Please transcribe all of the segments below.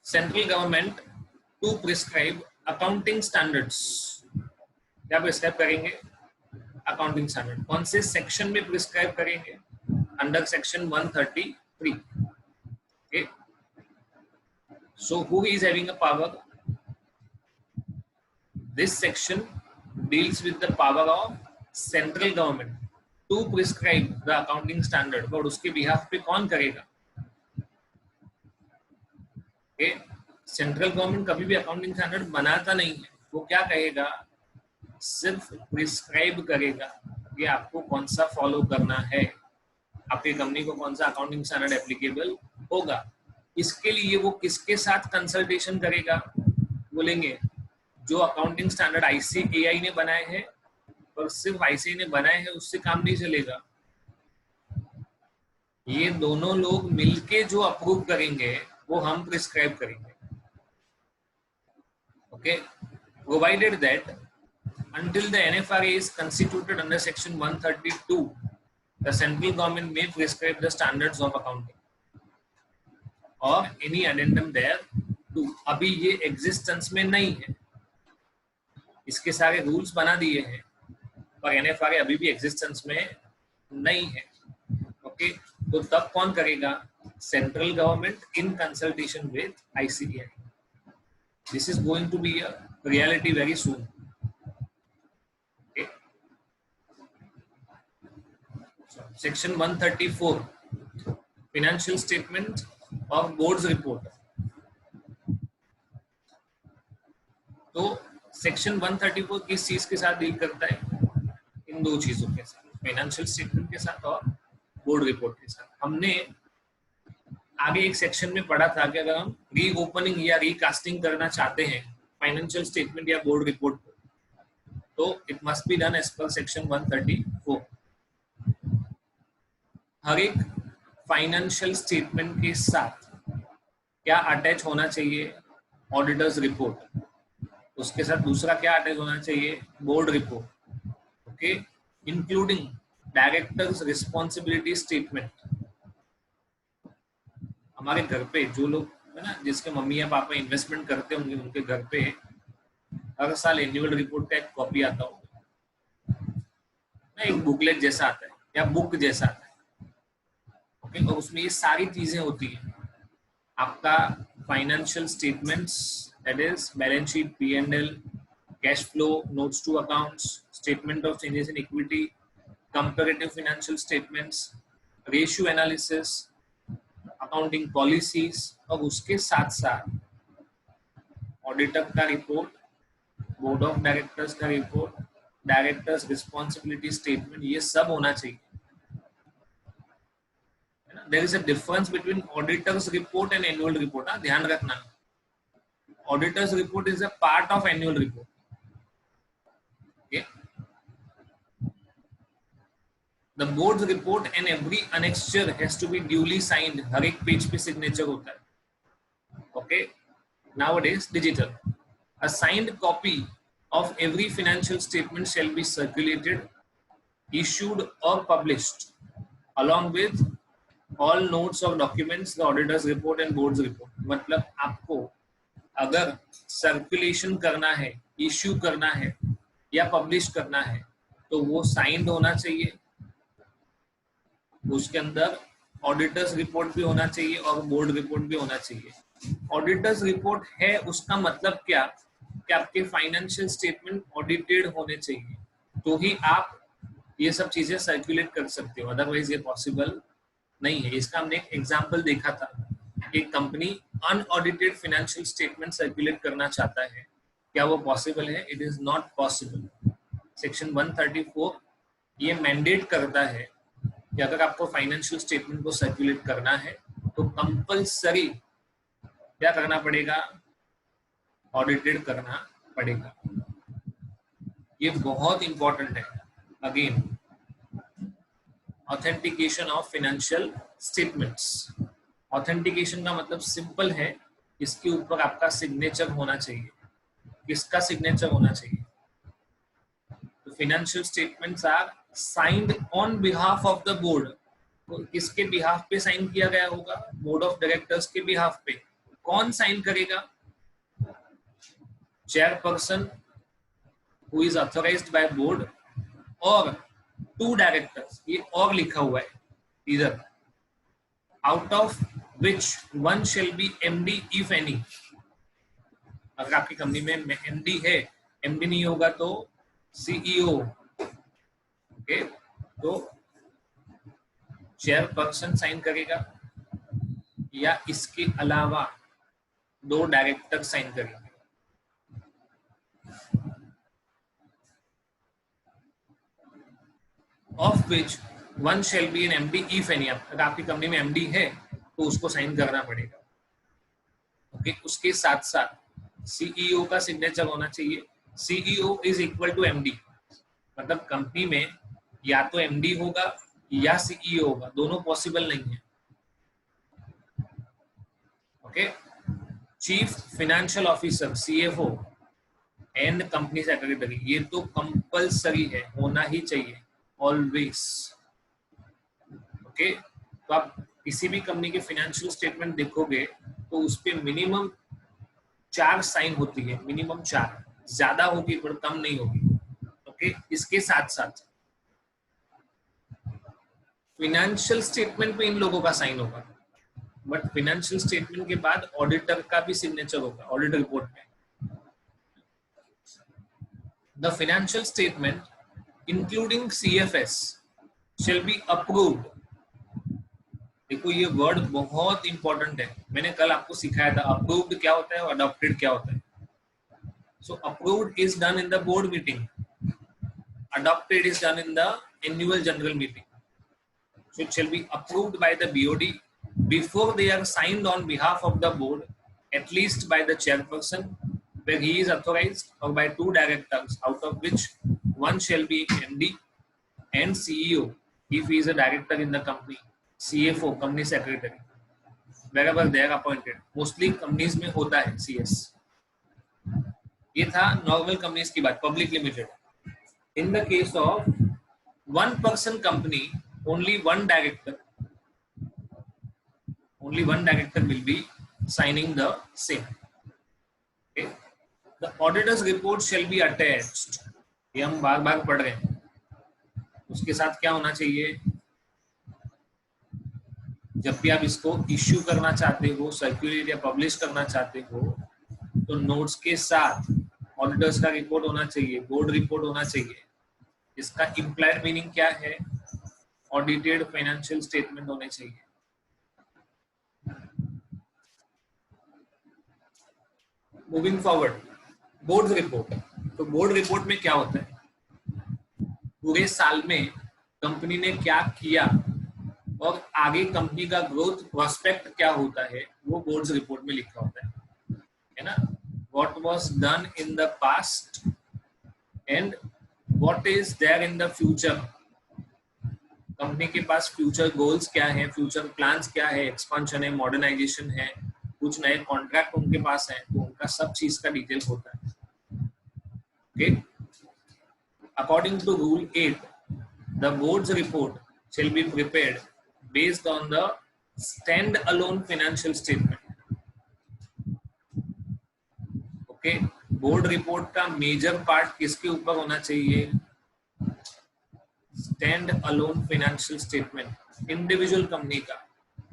Central government to prescribe accounting standards. क्या prescribe करेंगे? Accounting standard. कौन से सेक्शन में प्रिस्क्राइब करेंगे? Under section 133। Okay, so who is having a power? This section deals with the power of central government to prescribe the accounting standard। और उसके behalf पे कौन करेगा? सेंट्रल गवर्नमेंट कभी भी अकाउंटिंग स्टैंडर्ड बनाता नहीं है, वो क्या कहेगा? सिर्फ प्रिस्क्राइब करेगा कि आपको कौन सा फॉलो करना है, आपकी कंपनी को कौन सा अकाउंटिंग स्टैंडर्ड एप्लीकेबल होगा। इसके लिए वो किसके साथ कंसल्टेशन करेगा? बोलेंगे जो अकाउंटिंग स्टैंडर्ड ICAI ने बनाए हैं, और सिर्फ ICAI ने बनाए हैं उससे काम नहीं चलेगा। ये दोनों लोग मिलके जो अप्रूव करेंगे वो हम प्रिस्क्राइब करेंगे। Okay, provided that until the NFRA is constituted under section 132, the central government may prescribe the standards of accounting or any addendum thereto। अभी ये एग्जिस्टेंस में नहीं है, इसके सारे रूल्स बना दिए हैं, पर NFRA अभी भी एग्जिस्टेंस में नहीं है। ओके, तो तब कौन करेगा? Central government in consultation with ICAI। This is going to be a reality very soon. Section 134 financial statement और बोर्ड्स रिपोर्ट। तो सेक्शन 134 किस चीज के साथ डील करता है? इन दो चीजों के साथ, फाइनेंशियल स्टेटमेंट के साथ और बोर्ड रिपोर्ट के साथ। हमने आगे एक सेक्शन में पढ़ा था कि अगर हम रीओपनिंग या रिकास्टिंग करना चाहते हैं फाइनेंशियल स्टेटमेंट या बोर्ड रिपोर्ट को, तो it must be done as per section 134। हर एक फाइनेंशियल स्टेटमेंट के साथ क्या अटैच होना चाहिए? Auditor's report. उसके साथ दूसरा क्या अटैच होना चाहिए? Board report. Okay, including directors responsibility statement. हमारे घर पे जो लोग है ना, जिसके मम्मी या पापा इन्वेस्टमेंट करते होंगे, उनके घर पे हर साल एनुअल रिपोर्ट का एक कॉपी आता होगा, एक बुकलेट जैसा आता है या बुक जैसा आता है। ओके, और उसमें ये सारी चीजें होती है। आपका financial statements, that is balance sheet, P&L, cash flow, notes to accounts, statement of changes in equity, comparative financial statements, ratio analysis, accounting policies, और उसके साथ साथ ऑडिटर का रिपोर्ट, बोर्ड ऑफ डायरेक्टर्स का रिपोर्ट, डायरेक्टर्स रिस्पॉन्सिबिलिटी स्टेटमेंट, ये सब होना चाहिए। There is a difference between auditor's report and annual report। ध्यान रखना, auditor's report is a part of annual report। Okay, the board's report and every annexure has to be duly signed। हर एक page पे signature होता है। Okay, nowadays digital, a signed copy of every financial statement shall be circulated, issued or published along with all notes of documents, the auditor's report and board's report। मतलब आपको अगर circulation करना है, issue करना है या पब्लिश करना है, तो वो साइंड होना चाहिए, उसके अंदर ऑडिटर्स रिपोर्ट भी होना चाहिए और बोर्ड रिपोर्ट भी होना चाहिए। ऑडिटर्स रिपोर्ट है, उसका मतलब क्या कि आपके फाइनेंशियल स्टेटमेंट ऑडिटेड होने चाहिए, तो ही आप ये सब चीजें सर्कुलेट कर सकते हो, अदरवाइज ये पॉसिबल नहीं है। इसका हमने एक एग्जांपल देखा था, एक company unaudited financial statement circulate करना चाहता है, क्या वो पॉसिबल है? It is not possible. Section 134 ये मैंडेट करता है कि अगर आपको फाइनेंशियल स्टेटमेंट को सर्कुलेट करना है तो कंपल्सरी क्या करना पड़ेगा? ऑडिटेड करना पड़ेगा। ये बहुत इंपॉर्टेंट है। Again, authentication of financial statements. Authentication का मतलब सिंपल है, इसके ऊपर आपका सिग्नेचर होना चाहिए। किसका सिग्नेचर होना चाहिए? तो financial statements are signed on behalf of the board. तो किसके बिहाफ पे साइन किया गया होगा? बोर्ड ऑफ डायरेक्टर्स के बिहाफ पे। कौन साइन करेगा? Chairperson who is authorised by board और 2 डायरेक्टर्स, ये और लिखा हुआ है इधर, out of which one shall be MD if any. अगर आपकी कंपनी में एमडी है, एमडी नहीं होगा तो सीईओ। ओके, तो चेयरपर्सन साइन करेगा या इसके अलावा 2 डायरेक्टर साइन करेंगे। Of which one shall be an MD if any. अगर आपकी कंपनी में एमडी है तो उसको साइन करना पड़ेगा। ओके, उसके साथ साथ सीईओ का सिग्नेचर होना चाहिए। CEO is equal to MD, मतलब कंपनी में या तो एमडी होगा या सीईओ होगा, दोनों पॉसिबल नहीं है। Okay, chief financial officer CFO and company secretary, ये तो कंपलसरी है, होना ही चाहिए ऑलवेज। ओके, तो आप किसी भी कंपनी के फाइनेंशियल स्टेटमेंट देखोगे तो उस पे मिनिमम 4 साइन होती है, मिनिमम 4, ज्यादा होगी पर कम नहीं होगी। ओके, इसके साथ साथ फाइनेंशियल स्टेटमेंट पे इन लोगों का साइन होगा, बट फाइनेंशियल स्टेटमेंट के बाद ऑडिटर का भी सिग्नेचर होगा ऑडिट रिपोर्ट में। The financial statement including CFS shall be approved। देखो ये वर्ड बहुत इंपॉर्टेंट है, मैंने कल आपको सिखाया था अप्रूव्ड क्या होता है और अडॉप्टेड क्या होता है। So approved is done in the board meeting, adopted is done in the annual general meeting. So it shall be approved by the BOD before they are signed on behalf of the board, at least by the chairperson where he is authorized, or by 2 directors, out of which one shall be MD and CEO if he is a director in the company, CFO company secretary wherever they are appointed। Mostly companies में होता है CS। ये था normal companies की बात, public limited. In the case of 1-person company, only one director will be signing the same। Okay? The auditor's report shall be attached। ये हम बार बार पढ़ रहे हैं। उसके साथ क्या होना चाहिए? जब भी आप इसको इश्यू करना चाहते हो, सर्कुलेट या पब्लिश करना चाहते हो, तो नोट्स के साथ ऑडिटर्स का रिपोर्ट होना चाहिए, बोर्ड रिपोर्ट होना चाहिए। इसका इम्प्लाइड मीनिंग क्या है? ऑडिटेड फाइनेंशियल स्टेटमेंट होने चाहिए। Moving forward, board report. तो बोर्ड रिपोर्ट में क्या होता है? पूरे साल में कंपनी ने क्या किया और आगे कंपनी का ग्रोथ प्रोस्पेक्ट क्या होता है, वो बोर्ड रिपोर्ट में लिखा होता है ना। What was done in the past and what is there in the future. Company के पास फ्यूचर गोल्स क्या है, फ्यूचर प्लान्स क्या है, एक्सपेंशन है, मॉडर्नाइजेशन है, कुछ नए कॉन्ट्रैक्ट उनके पास है, तो उनका सब चीज का डिटेल होता है। Okay, according to rule 8, the board's report shall be prepared based on the stand-alone financial statement। okay, board report का मेजर पार्ट किसके ऊपर होना चाहिए? Stand alone financial statement individual company का,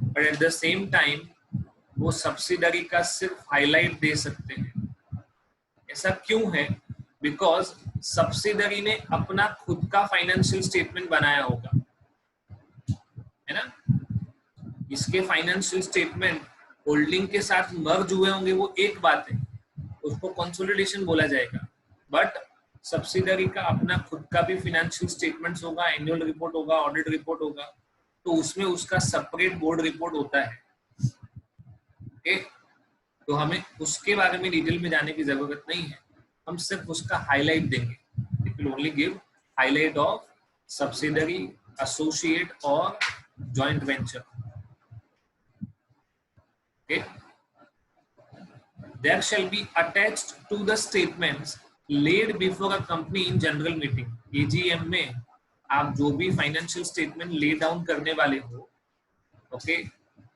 but at the same time वो subsidiary का सिर्फ highlight दे सकते हैं। ऐसा क्यों है? बिकॉज सब्सिडरी ने अपना खुद का फाइनेंशियल स्टेटमेंट बनाया होगा, है ना। इसके फाइनेंशियल स्टेटमेंट होल्डिंग के साथ मर्ज हुए होंगे, वो एक बात है, उसको कंसोलिडेशन बोला जाएगा। बट सब्सिडरी का अपना खुद का भी फाइनेंशियल स्टेटमेंट्स होगा, एनुअल रिपोर्ट होगा, ऑडिट रिपोर्ट होगा, तो उसमें उसका सेपरेट बोर्ड रिपोर्ट होता है। ओके, तो हमें उसके बारे में डिटेल में जाने की जरूरत नहीं है, हम सिर्फ उसका हाईलाइट देंगे। It will only give highlight of subsidiary, associate और joint venture. Okay, there shall be attached to the statements laid before a company in general meeting। AGM में आप जो भी फाइनेंशियल स्टेटमेंट ले डाउन करने वाले हो, okay,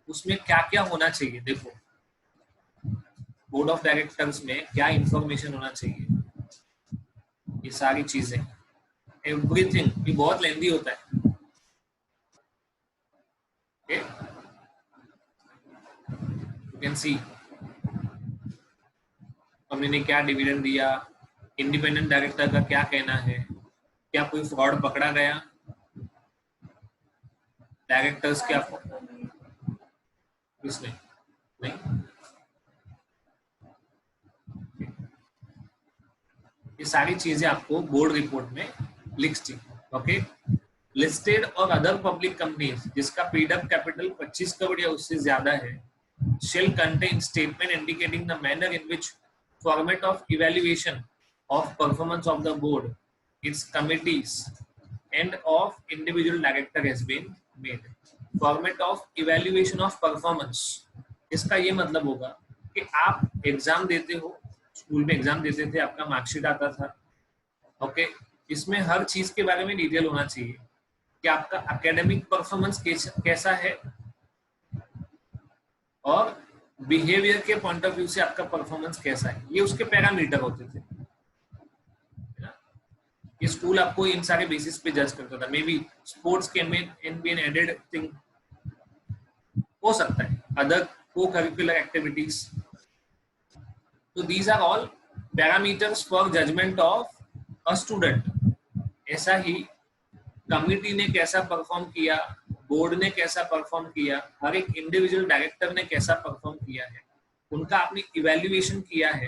उसमें क्या क्या होना चाहिए? देखो, बोर्ड ऑफ डायरेक्टर्स में क्या इंफॉर्मेशन होना चाहिए, ये सारी चीजें, एवरीथिंग। ये बहुत लेंदी होता है। Okay, you can see company ने क्या डिविडेंड दिया, इंडिपेंडेंट डायरेक्टर का क्या कहना है, क्या कोई फ्रॉड पकड़ा गया, डायरेक्टर्स क्या, किसने नहीं, ये सारी चीजें आपको बोर्ड रिपोर्ट में लिखती। ओके, लिस्टेड और अदर पब्लिक कंपनीज जिसका पेड अप कैपिटल 25 करोड़ या उससे ज्यादा है shall contain statement indicating the manner in which format of evaluation of performance of the board, its committees and of individual director has been made. Format of evaluation of performance, इसका ये मतलब होगा कि आप एग्जाम देते हो, school में exam देते थे, आपका मार्कशीट आता था। ओके, इसमें हर चीज के बारे में डिटेल होना चाहिए कि आपका एकेडमिक परफॉर्मेंस कैसा है और बिहेवियर के पॉइंट ऑफ व्यू से आपका परफॉर्मेंस कैसा है, ये उसके पैरामीटर होते थे। ये स्कूल आपको इन सारे बेसिस पे जज करता था। Maybe sports can be an added thing हो सकता है, अदर को करिकुलर एक्टिविटीज। तो these are all parameters for judgement of a student. ऐसा ही कमिटी ने कैसा परफॉर्म किया, बोर्ड ने कैसा परफॉर्म किया, हर एक इंडिविजुअल डायरेक्टर ने कैसा परफॉर्म किया है, उनका आपने इवैल्यूएशन किया है,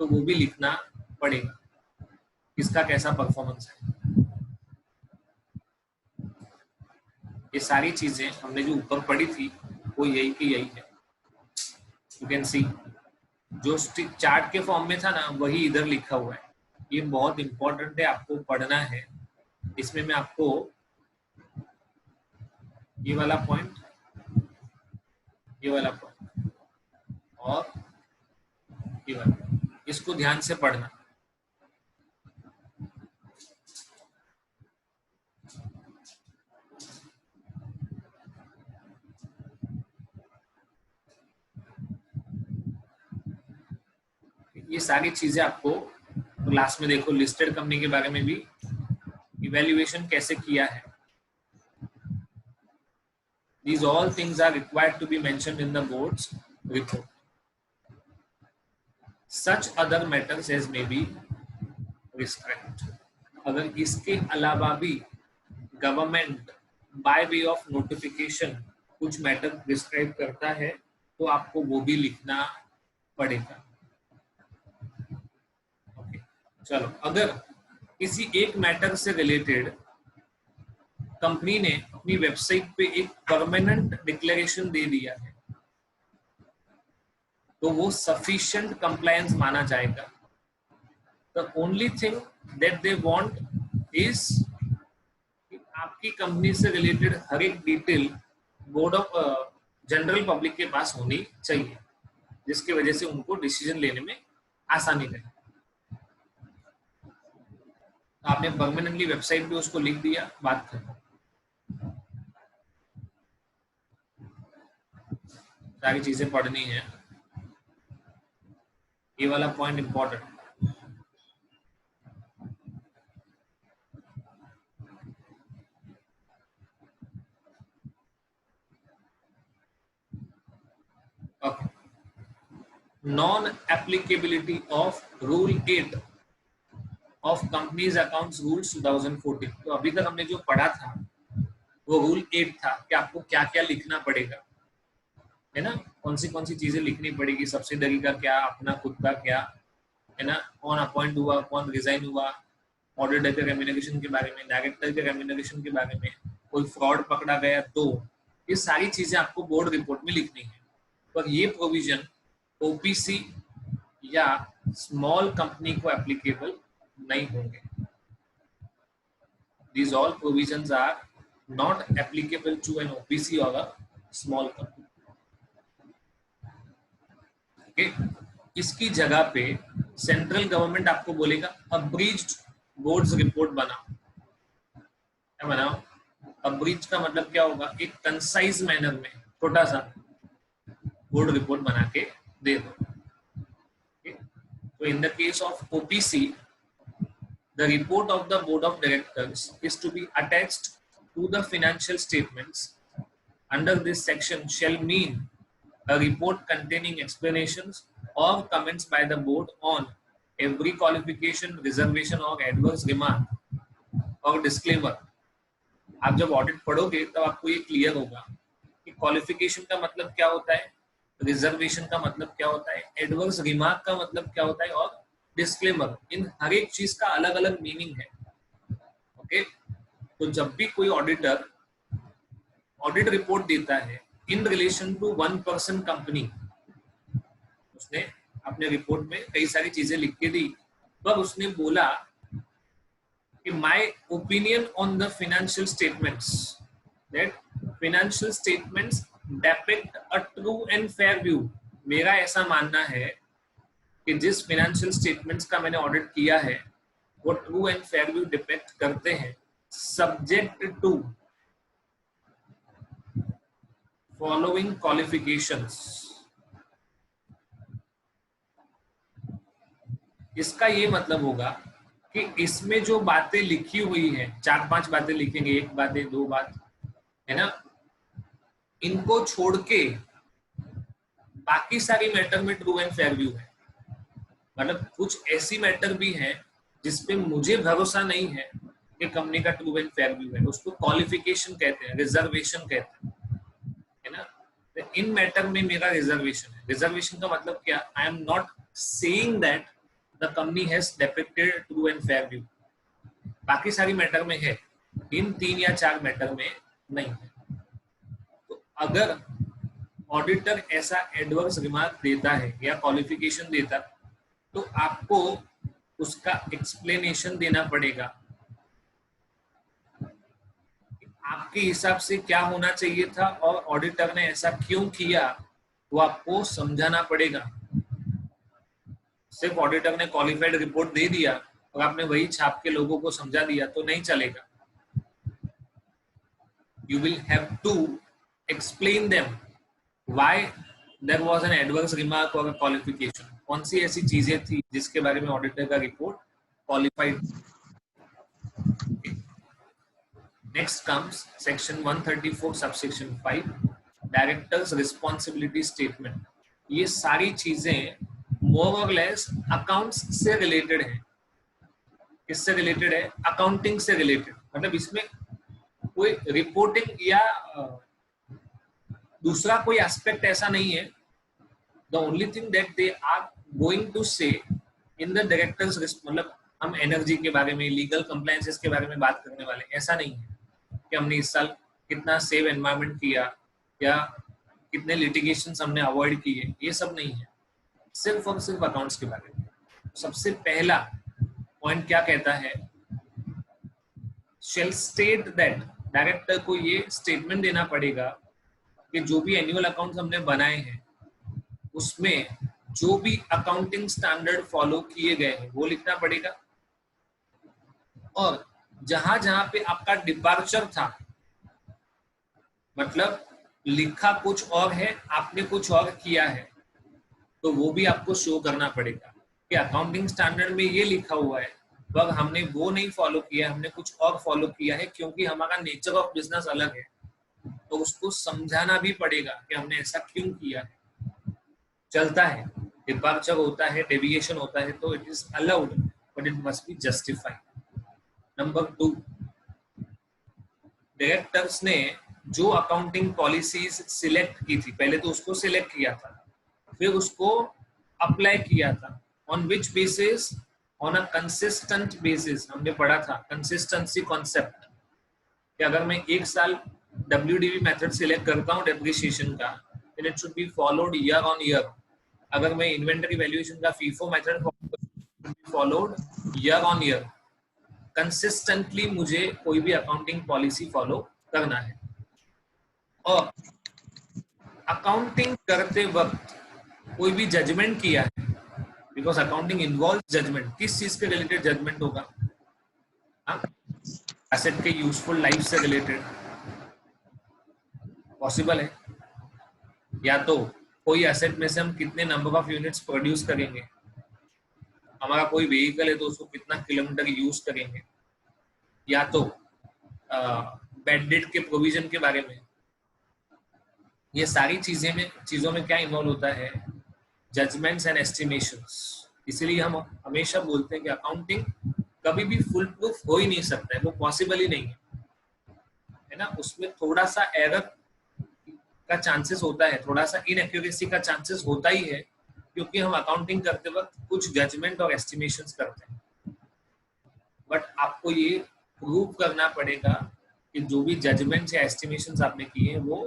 तो वो भी लिखना पड़ेगा, किसका कैसा परफॉर्मेंस है। ये सारी चीजें हमने जो ऊपर पढ़ी थी वो यही की यही है। यू कैन सी जो चार्ट के फॉर्म में था ना वही इधर लिखा हुआ है। ये बहुत इंपॉर्टेंट है, आपको पढ़ना है। इसमें मैं आपको ये वाला पॉइंट, ये वाला पॉइंट और ये वाला, इसको ध्यान से पढ़ना। ये सारी चीजें आपको क्लास में देखो, लिस्टेड कंपनी के बारे में भी इवैल्यूएशन कैसे किया है। These all things are required to be mentioned in the board's report. Such other matters as may be prescribed. अगर इसके अलावा भी government by way of notification कुछ मैटर प्रिस्क्राइब करता है तो आपको वो भी लिखना पड़ेगा। okay. चलो, अगर किसी एक मैटर से रिलेटेड कंपनी ने अपनी वेबसाइट पे एक परमानेंट डिक्लेरेशन दे दिया है तो वो सफिशिएंट कंप्लायंस माना जाएगा। The only thing that they want is आपकी कंपनी से रिलेटेड हर एक detail board of general public के पास होनी चाहिए, जिसकी वजह से उनको डिसीजन लेने में आसानी रहे। आपने परमानेंटली वेबसाइट पे उसको लिख दिया, बात खत्म। सारी चीजें पढ़नी है, ये वाला point important. Okay, non applicability of rule 8 of companies accounts rules 2014। तो अभी तक हमने जो पढ़ा था वो रूल 8 था कि आपको क्या क्या लिखना पड़ेगा, है ना, कौन सी चीजें लिखनी पड़ेगी, सब्सिडरी का क्या, अपना खुद का क्या, है ना, कौन अपॉइंट हुआ, कौन रिजाइन हुआ, ऑडिटर के रेम्यूनरेशन के बारे में, डायरेक्टर के रेम्यूनरेशन के बारे में, कोई फ्रॉड पकड़ा गया तो ये सारी चीजें आपको बोर्ड रिपोर्ट में लिखनी है। पर ये प्रोविजन ओपीसी या स्मॉल कंपनी को एप्लीकेबल नहीं होंगे। These all provisions are not applicable to an OPC or a small company. Okay? इसकी जगह पे सेंट्रल गवर्नमेंट आपको बोलेगा अब्रीज्ड बोर्ड्स रिपोर्ट बनाओ। क्या बनाओ? अब्रीज का मतलब क्या होगा, एक कंसाइज मैनर में छोटा सा बोर्ड रिपोर्ट बना के दे दो। So in the case of OPC, the report of the board of directors is to be attached to the financial statements under this section shall mean a report containing explanations or comments by the board on every qualification, reservation or adverse remark और disclaimer. आप जब audit पढ़ोगे तब आपको ये clear होगा कि qualification का मतलब क्या होता है, रिजर्वेशन का मतलब क्या होता है, एडवर्स रिमार्क का मतलब क्या होता है और डिस्क्लेमर. इन हर एक चीज का अलग अलग मीनिंग है. ओके, तो जब भी कोई ऑडिटर ऑडिट रिपोर्ट देता है इन रिलेशन टू 1% कंपनी, उसने अपने रिपोर्ट में कई सारी चीजें लिख के दी, पर उसने बोला कि my opinion on the financial statements, that financial statements depict a true and fair view. मेरा ऐसा मानना है कि जिस financial statements का मैंने ऑडिट किया है वो true and fair view depict करते हैं, subject to following qualifications. इसका ये मतलब होगा कि इसमें जो बातें लिखी हुई है, 4-5 बातें लिखेंगे, एक बात है, 2 बात है ना, इनको छोड़ के बाकी सारी मैटर में ट्रू एंड फेयर व्यू है. मतलब कुछ ऐसी मैटर भी है जिसपे मुझे भरोसा नहीं है कि कंपनी का ट्रू एंड फेयर व्यू है, उसको क्वालिफिकेशन कहते हैं, रिजर्वेशन कहते हैं, है ना. तो इन मैटर में मेरा रिजर्वेशन है. रिजर्वेशन का मतलब क्या? I am not saying that the company has depicted true and fair view. बाकी सारी मैटर में है, इन 3 या 4 मैटर में नहीं है. तो अगर ऑडिटर ऐसा एडवर्स रिमार्क देता है या क्वालिफिकेशन देता, तो आपको उसका एक्सप्लेनेशन देना पड़ेगा. आपके हिसाब से क्या होना चाहिए था और ऑडिटर ने ऐसा क्यों किया, वो आपको समझाना पड़ेगा. सिर्फ ऑडिटर ने क्वालिफाइड रिपोर्ट दे दिया और आपने वही छाप के लोगों को समझा दिया तो नहीं चलेगा. You will have to explain them why there was an adverse remark और क्वालिफिकेशन. कौन सी ऐसी चीजें थी जिसके बारे में ऑडिटर का report qualified. Next comes section 134 subsection 5, directors responsibility statement. ये सारी चीजें मोर और लेस अकाउंट्स से रिलेटेड है. किससे रिलेटेड है? अकाउंटिंग से रिलेटेड. मतलब इसमें कोई रिपोर्टिंग या दूसरा कोई एस्पेक्ट ऐसा नहीं है. The only thing that they are going to say in the directors, मतलब हम एनर्जी के बारे में, लीगल कंप्लायंसेस के बारे में बात करने वाले. ऐसा नहीं है कि हमने इस साल कितना सेव एनवायरमेंट किया या कितने लिटिगेशंस हमने अवॉइड किए, ये सब नहीं है. सिर्फ और सिर्फ अकाउंट्स के बारे में. सबसे पहला पॉइंट क्या कहता है? शेल स्टेट दैट, डायरेक्टर को ये स्टेटमेंट देना पड़ेगा कि जो भी एनुअल अकाउंट्स हमने बनाए हैं उसमें जो भी अकाउंटिंग स्टैंडर्ड फॉलो किए गए हैं वो लिखना पड़ेगा. और जहां जहां पे आपका डिपार्चर था, मतलब लिखा कुछ और है, आपने कुछ और किया है, तो वो भी आपको शो करना पड़ेगा कि अकाउंटिंग स्टैंडर्ड में ये लिखा हुआ है पर हमने वो नहीं फॉलो किया, हमने कुछ और फॉलो किया है क्योंकि हमारा नेचर ऑफ बिजनेस अलग है. तो उसको समझाना भी पड़ेगा कि हमने ऐसा क्यों किया है. चलता है, डिपार्चर होता है, डेविएशन होता है, तो it is allowed but it must be justified. Number 2, directors ने जो अकाउंटिंग पॉलिसीज सिलेक्ट की थी, पहले तो उसको सिलेक्ट किया था, फिर उसको अप्लाई किया था. On which basis? On a consistent basis. हमने पढ़ा था कंसिस्टेंसी कॉन्सेप्ट कि अगर मैं एक साल WDV मेथड सिलेक्ट करता हूँ डेप्रिसिएशन का, then it should be followed year on year. अगर मैं इन्वेंटरी वैल्यूएशन का FIFO method followed year on year. Consistently मुझे कोई भी अकाउंटिंग पॉलिसी फॉलो करना है. और अकाउंटिंग करते वक्त कोई भी जजमेंट किया है, बिकॉज अकाउंटिंग इन्वॉल्व जजमेंट. किस चीज के रिलेटेड जजमेंट होगा? एसेट के यूजफुल लाइफ से रिलेटेड पॉसिबल है, या तो कोई एसेट में से हम कितने नंबर ऑफ यूनिट्स प्रोड्यूस करेंगे, हमारा कोई व्हीकल है तो उसको कितना किलोमीटर यूज करेंगे, या तो बेड डेट के प्रोविजन के बारे में। ये सारी चीजों में क्या इन्वॉल्व होता है, जजमेंट्स एंड एस्टिमेशंस। इसीलिए हम हमेशा बोलते हैं कि अकाउंटिंग कभी भी फुल प्रूफ हो ही नहीं सकता है, वो पॉसिबल ही नहीं है ना। उसमें थोड़ा सा एरर का चांसेस होता है, थोड़ा सा इनएक्यूरेसी का चांसेस होता ही है, क्योंकि हम अकाउंटिंग करते वक्त कुछ जजमेंट और एस्टिमेशंस करते हैं। बट आपको ये प्रूव करना पड़ेगा कि जो भी जजमेंट्स या एस्टिमेशंस आपने किए हैं वो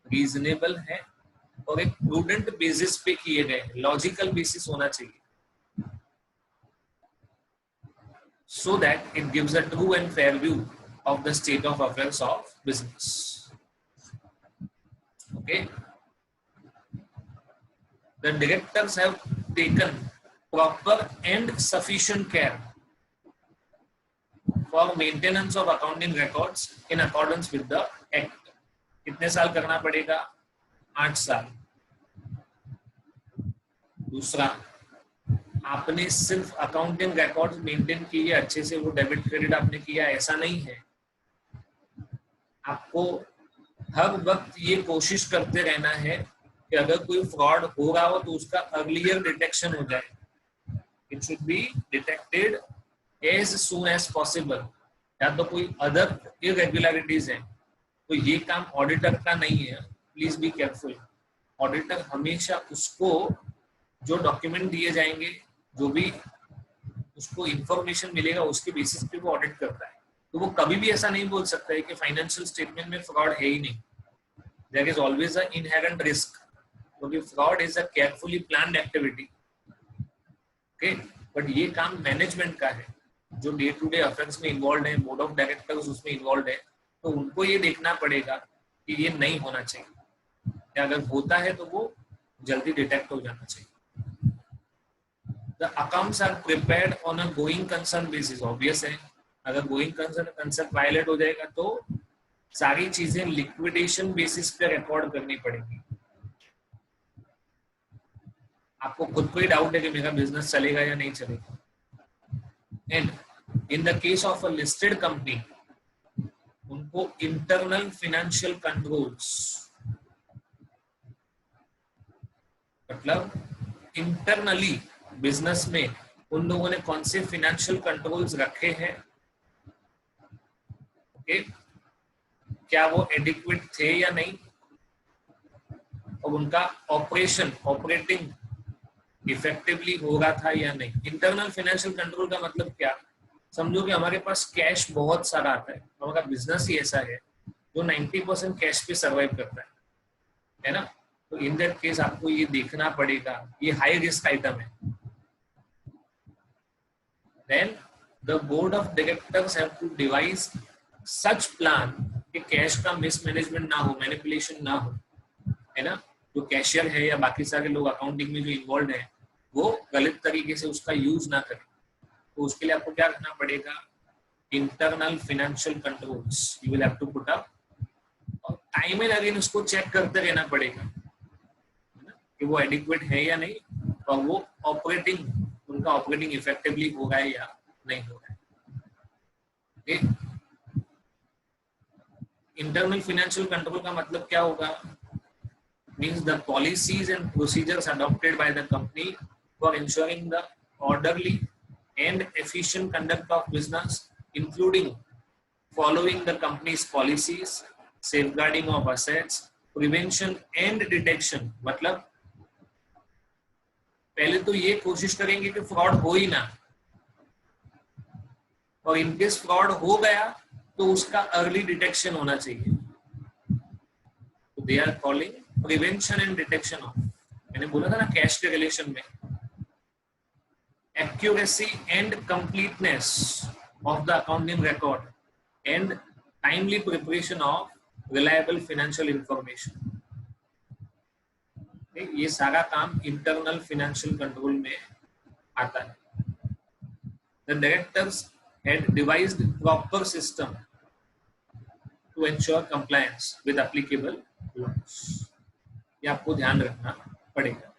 रीजनेबल है और एक प्रूडेंट बेसिस पे किए गए, लॉजिकल बेसिस होना चाहिए, so that it gives a true and fair view of the state of affairs of business. Okay, the directors have taken proper and sufficient care for maintenance of accounting records in accordance with the act. कितने साल करना पड़ेगा, 8 साल। दूसरा, आपने सिर्फ accounting record maintain किए अच्छे से, वो डेबिट क्रेडिट आपने किया, ऐसा नहीं है। आपको हर वक्त ये कोशिश करते रहना है कि अगर कोई फ्रॉड हो रहा हो तो उसका अर्लियर डिटेक्शन हो जाए। It should be detected as soon as possible. या तो कोई अदर इरेगुलरिटीज है तो ये काम ऑडिटर का नहीं है, प्लीज बी केयरफुल। ऑडिटर हमेशा उसको जो डॉक्यूमेंट दिए जाएंगे, जो भी उसको इंफॉर्मेशन मिलेगा, उसके बेसिस पे वो ऑडिट करता है। तो वो कभी भी ऐसा नहीं बोल सकता है कि फाइनेंशियल स्टेटमेंट में फ्रॉड है ही नहीं। There is always a inherent risk, क्योंकि fraud is a carefully planned activity. Okay, but ये काम मैनेजमेंट का है, जो डे टू डे अफेयर्स में इन्वॉल्व है, बोर्ड ऑफ डायरेक्टर्स उसमें इन्वॉल्व है, तो उनको ये देखना पड़ेगा कि ये नहीं होना चाहिए, या अगर होता है तो वो जल्दी डिटेक्ट हो जाना चाहिए। The accounts are prepared on a going concern basis, obvious है। अगर going concern वायलेट हो जाएगा तो सारी चीजें लिक्विडेशन बेसिस पे रिकॉर्ड करनी पड़ेगी। आपको खुद को ही डाउट है कि मेरा बिजनेस चलेगा या नहीं चलेगा। And in the case of a listed company, उनको इंटरनल फाइनेंशियल कंट्रोल्स, मतलब इंटरनली बिजनेस में उन लोगों ने कौन से फाइनेंशियल कंट्रोल्स रखे हैं, ओके, क्या वो एडिक्वेट थे या नहीं, और उनका ऑपरेटिंग इफेक्टिवली हो रहा था या नहीं। इंटरनल फाइनेंशियल कंट्रोल का मतलब क्या, समझो कि हमारे पास कैश बहुत सारा आता है, हमारा बिजनेस ही ऐसा है जो 90% कैश पे सर्वाइव करता है ना। तो इन दैट केस आपको ये देखना पड़ेगा, ये हाई रिस्क आइटम है। Then the board of directors have to devise such plan कि कैश का मिसमैनेजमेंट ना हो, मैनिपुलेशन ना हो, है ना। जो कैशियर है या बाकी सारे लोग अकाउंटिंग में जो इन्वॉल्व है, वो गलत तरीके से उसका यूज ना करें। तो उसके लिए आपको क्या करना पड़ेगा, internal financial controls you will have to put up, और टाइम एंड अगेन उसको चेक करते रहना पड़ेगा कि वो एडिक्वेट है या नहीं, और वो उनका ऑपरेटिंग इफेक्टिवली हो रहा है या नहीं हो रहा है। इंटरनल फाइनेंशियल कंट्रोल का मतलब क्या होगा, means the policies and procedures adopted by the company for ensuring the orderly and efficient conduct of business, including following the companies policies, safeguarding of assets, prevention and detection. मतलब पहले तो ये कोशिश करेंगे कि फ्रॉड हो ही ना, और इनकेस फ्रॉड हो गया तो उसका अर्ली डिटेक्शन होना चाहिए। तो they are calling prevention and detection of, मैंने बोला था ना कैश के रिलेशन में, accuracy and completeness of the accounting record and timely preparation of reliable financial information. ये सारा काम इंटरनल फाइनेंशियल कंट्रोल में आता है। The directors had devised proper system to ensure compliance with applicable laws. ये आपको ध्यान रखना पड़ेगा।